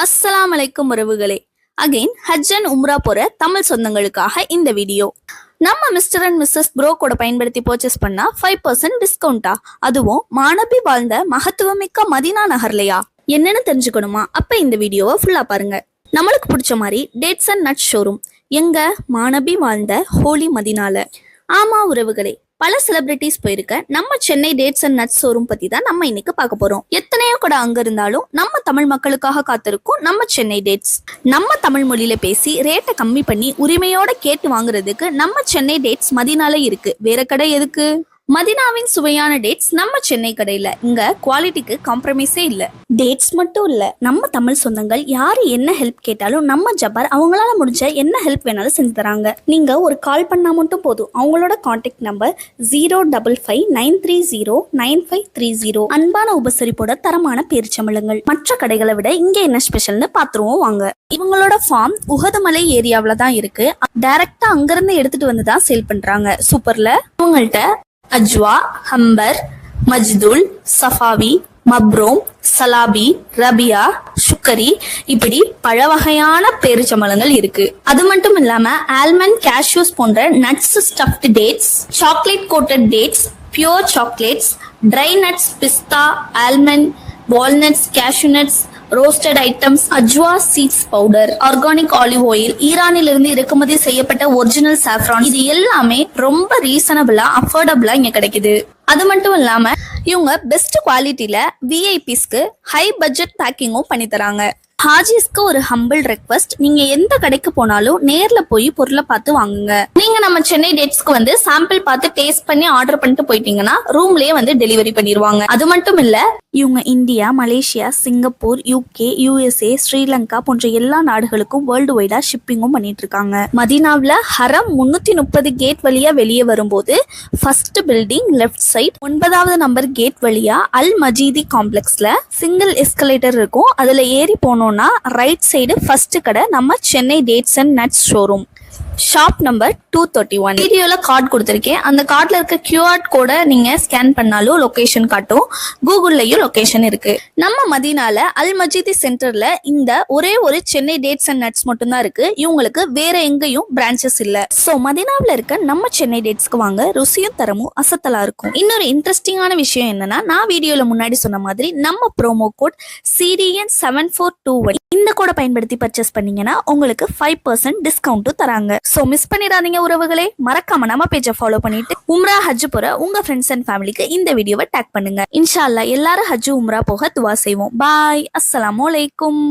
அஸ்ஸலாம் அலைக்கும் உறவுகளே. அகைன் ஹஜ் அண்ட் உம்ரா போற தமிழ் சொந்தங்களுக்காக இந்த வீடியோ. நம்ம மிஸ்டர் அண்ட் மிஸ்ஸஸ் ப்ரோ கோட பயன்படுத்தி பர்ச்சேஸ் பண்ணா 5% டிஸ்கவுண்டா, அதுவும் மாணவி வாழ்ந்த மகத்துவமிக்க மதீனா நகர்லையா? என்னன்னு தெரிஞ்சுக்கணுமா? அப்ப இந்த வீடியோவை ஃபுல்லா பாருங்க. நம்மளுக்கு பிடிச்ச மாதிரி டேட்ஸ் அண்ட் நட்ஸ் ஷோரூம் எங்க? மாணவி வாழ்ந்த ஹோலி மதீனால. ஆமா உறவுகளே, பல செலிபிரிட்டிஸ் போயிருக்க நம்ம Chennai dates and nuts showroom பத்தி தான் நம்ம இன்னைக்கு பார்க்க போறோம். எத்தனையோ கூட அங்க இருந்தாலும் நம்ம தமிழ் மக்களுக்காக காத்திருக்கும் நம்ம சென்னை டேட்ஸ். நம்ம தமிழ் மொழியில பேசி ரேட்டை கம்மி பண்ணி உரிமையோட கேட்டு வாங்குறதுக்கு நம்ம சென்னை டேட்ஸ் மதீனால இருக்கு. வேற கடை எதுக்கு? மதீனாவின் சுவையான டேட்ஸ் நம்ம சென்னை கடையில. இங்க குவாலிட்டிக்கு காம்ப்ரமைஸே இல்ல. டேட்ஸ் மட்டும் இல்ல, நம்ம தமிழ் சொந்தங்கள் யாரு என்ன ஹெல்ப் கேட்டாலும் நம்ம ஜப்பார் அவங்களால முடிஞ்ச என்ன ஹெல்ப் வேணாலும் செஞ்சு தராங்க. நீங்க ஒரு கால் பண்ணா மட்டும் போதும். அவங்களோட கான்டாக்ட் நம்பர் 05593099530. அன்பான உபசரிப்போட தரமான பேரிச்சம்பழங்கள். மற்ற கடைகளை விட இங்க என்ன ஸ்பெஷல்னு பாத்துருவோம் வாங்க. இவங்களோட ஃபார்ம் உகதுமலை ஏரியாவில தான் இருக்கு. டைரக்டா அங்கிருந்து எடுத்துட்டு வந்து தான் சேல் பண்றாங்க. சூப்பர்ல. இவங்கள்ட்ட அஜ்வா, ஹம்பர், மஜ்துல், சஃபாவி, மப்ரோம், சலாபி, ரபியா, சுக்கரி இப்படி பல வகையான பேரிச்சம்பழங்கள் இருக்கு. அது மட்டும் இல்லாம ஆல்மண்ட், கேஷ்யூஸ் போன்ற nuts, stuffed dates, chocolate coated dates, pure chocolates, dry nuts, pista, almond, walnuts, cashew nuts, roasted items, அஜ்வா seeds powder, organic olive oil, ஈரானில் இருந்து இறக்குமதி செய்யப்பட்ட ஒரிஜினல் சாஃப்ரான், இது எல்லாமே ரொம்ப ரீசனபிளா அஃபோர்டபிளா இங்க கிடைக்குது. அது மட்டும் இல்லாம இவங்க பெஸ்ட் குவாலிட்டியில விஐபிஸ்க்கு ஹை பட்ஜெட் பேக்கிங்கும் பண்ணி தராங்க. ஹாஜிஸ்க்கு ஒரு ஹம்பிள் ரெக்வஸ்ட், நீங்க எந்த கடைக்கு போனாலும் நேர்ல போய் பொருளை பார்த்து வாங்குங்க. நீங்க நம்ம சென்னை டேட்ஸ்க்கு வந்து சாம்பிள் பார்த்து டேஸ்ட் பண்ணி ஆர்டர் பண்ணிட்டு போயிட்டீங்கன்னா ரூம்லயே வந்து டெலிவரி பண்ணிடுவாங்க. அது மட்டும் இல்ல, இவங்க India, Malaysia, Singapore, UK, USA, Sri Lanka போன்ற எல்லா நாடுகளுக்கும் வேர்ல்டு வைடா ஷிப்பிங்கும் பண்ணிட்டு இருக்காங்க. மதீனாவுல ஹரம் 330 கேட் வழியா வெளியே வரும்போது ஃபர்ஸ்ட் பில்டிங் லெஃப்ட் சைட் 9வது நம்பர் கேட் வழியா அல் மஜீதி காம்ப்ளெக்ஸ்ல சிங்கிள் எஸ்கலேட்டர் இருக்கும். அதுல ஏறி போனோம்னா ரைட் சைடு ஃபர்ஸ்ட் கடை நம்ம Chennai dates and nuts showroom. Shop number 231. வீடியோல கார்டு கொடுத்திருக்கேன். அந்த கார்டுல இருக்க QR கோட நீங்க ஸ்கேன் பண்ணாலும் லொகேஷன் காட்டும். கூகுள்லயும் லொகேஷன் இருக்கு. நம்ம மதீனால அல் மஜீதி சென்டர்ல இந்த ஒரே ஒரு சென்னை டேட்ஸ் அண்ட் நட்ஸ் மட்டும் தான் இருக்கு. இவங்களுக்கு வேற எங்கேயும் பிரான்ச்சஸ் இல்ல. சோ மதீனாவுல இருக்க நம்ம சென்னை டேட்ஸ்க்கு வாங்க. ருசியும் தரமும் அசத்தலா இருக்கும். இன்னொரு இன்ட்ரெஸ்டிங்கான விஷயம் என்னன்னா, நான் வீடியோல முன்னாடி சொன்ன மாதிரி நம்ம ப்ரோமோ கோட் CDN 7421 இந்த கோட பயன்படுத்தி பர்ச்சேஸ் பண்ணீங்கன்னா உங்களுக்கு 5% டிஸ்கவுண்ட் தராங்க. சோ மிஸ் பண்ணிடாதீங்க உறவுகளே. மறக்காம நம்ம பேஜை ஃபாலோ பண்ணிட்டு உம்ரா ஹஜ் போற உங்க ஃப்ரெண்ட்ஸ் அண்ட் ஃபேமிலிக்கு இந்த வீடியோவை டேக் பண்ணுங்க. இன்ஷா அல்லாஹ் எல்லாரும் ஹஜ் உம்ரா போக துவா செய்வோம். பாய். அஸ்ஸலாமு அலைக்கும்.